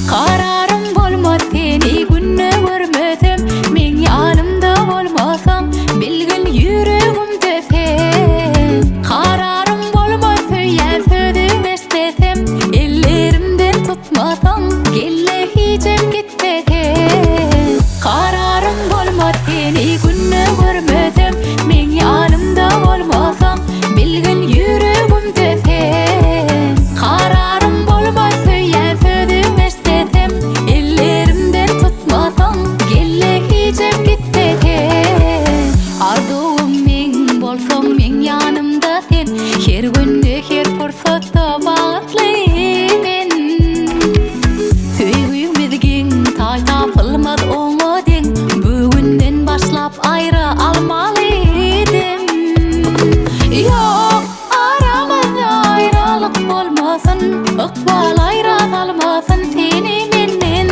Kararım bolmaz seni günne görmesem, men yanımda bolmasam bilgin yüreğimde sen. Kararım bolmaz söyleyen sözüm istesem, ellerimden tutmasam gelle hicem gitmesem. Kararım bolmaz seni günne görmesem, men yanımda bolmasam bilgin yüreğimde sen. Kararım bolmaz söyleyen sözüm istesem, ellerimden tutmasam gelle hicem gitmesem. Arzuum men bolsam men yanımda sen, her günde her fırsatta bağıtlaymen. Söýgüň bizgiň taý tapylmaz oňa deň, bugünden başlap aýra almaly edim. Ýok, aramyzda aýralyk bolmasyn, ykbal aýra salmasyn seni menden.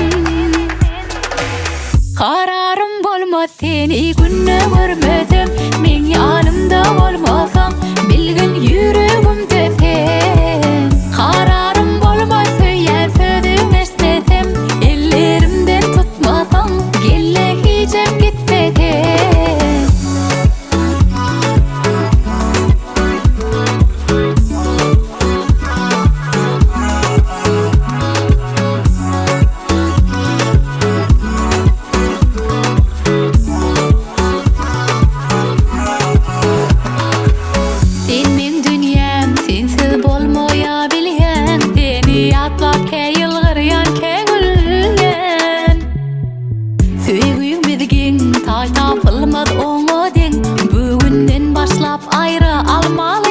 Kararım bolmaz seni günne görmesem, men yanımda bolmasam bilgin yüreğimde sen. Kararım bolmaz söyleyen sözüm istesem, ellerimden tutmasam gelle hicem gitmesem. Sen men dünyam, sensiz bolmoya bilýän, seni ýatlap käýilgirýän kägülýän. Söýgüň bizgiň taý tapylmaz oňa deň, bugünden başlap aýra almaly